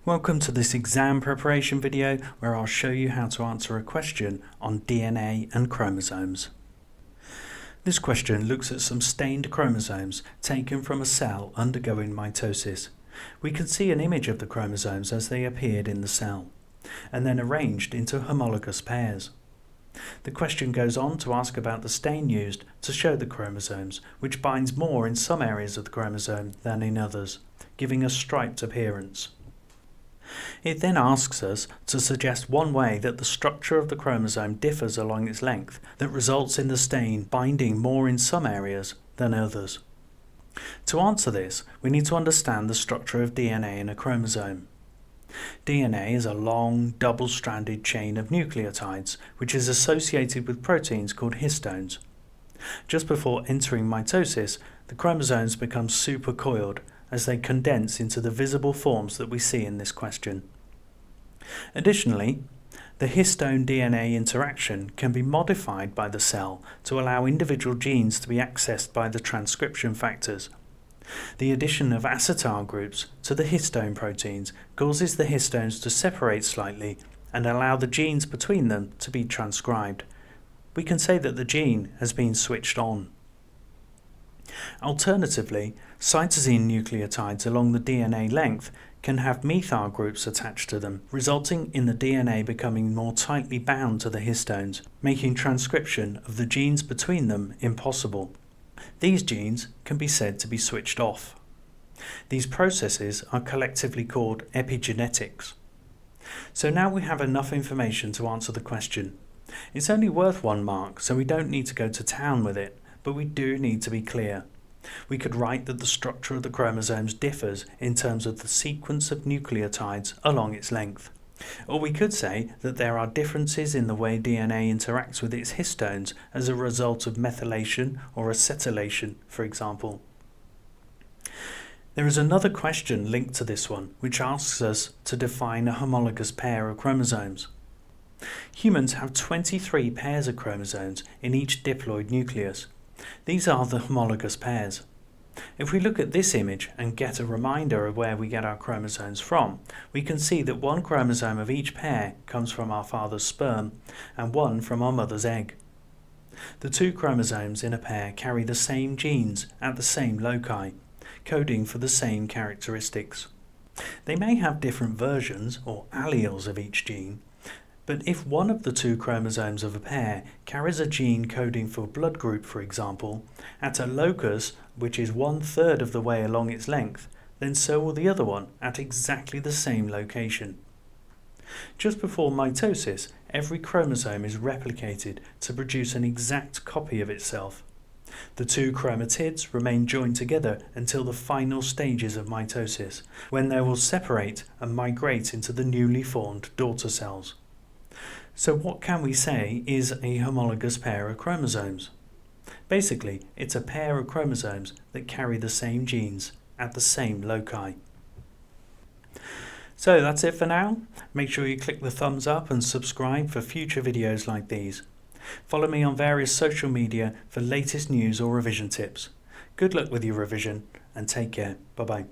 Welcome to this exam preparation video where I'll show you how to answer a question on DNA and chromosomes. This question looks at some stained chromosomes taken from a cell undergoing mitosis. We can see an image of the chromosomes as they appeared in the cell, and then arranged into homologous pairs. The question goes on to ask about the stain used to show the chromosomes, which binds more in some areas of the chromosome than in others, giving a striped appearance. It then asks us to suggest one way that the structure of the chromosome differs along its length that results in the stain binding more in some areas than others. To answer this, we need to understand the structure of DNA in a chromosome. DNA is a long, double-stranded chain of nucleotides which is associated with proteins called histones. Just before entering mitosis, the chromosomes become supercoiled as they condense into the visible forms that we see in this question. Additionally, the histone-DNA interaction can be modified by the cell to allow individual genes to be accessed by the transcription factors. The addition of acetyl groups to the histone proteins causes the histones to separate slightly and allow the genes between them to be transcribed. We can say that the gene has been switched on. Alternatively, cytosine nucleotides along the DNA length can have methyl groups attached to them, resulting in the DNA becoming more tightly bound to the histones, making transcription of the genes between them impossible. These genes can be said to be switched off. These processes are collectively called epigenetics. So now we have enough information to answer the question. It's only worth 1 mark, so we don't need to go to town with it, but we do need to be clear. We could write that the structure of the chromosomes differs in terms of the sequence of nucleotides along its length. Or we could say that there are differences in the way DNA interacts with its histones as a result of methylation or acetylation, for example. There is another question linked to this one, which asks us to define a homologous pair of chromosomes. Humans have 23 pairs of chromosomes in each diploid nucleus. These are the homologous pairs. If we look at this image and get a reminder of where we get our chromosomes from, we can see that 1 chromosome of each pair comes from our father's sperm and 1 from our mother's egg. The 2 chromosomes in a pair carry the same genes at the same loci, coding for the same characteristics. They may have different versions or alleles of each gene, but if one of the 2 chromosomes of a pair carries a gene coding for blood group, for example, at a locus which is 1/3 of the way along its length, then so will the other one at exactly the same location. Just before mitosis, every chromosome is replicated to produce an exact copy of itself. The 2 chromatids remain joined together until the final stages of mitosis, when they will separate and migrate into the newly formed daughter cells. So what can we say is a homologous pair of chromosomes? Basically, it's a pair of chromosomes that carry the same genes at the same loci. So that's it for now. Make sure you click the thumbs up and subscribe for future videos like these. Follow me on various social media for latest news or revision tips. Good luck with your revision and take care. Bye bye.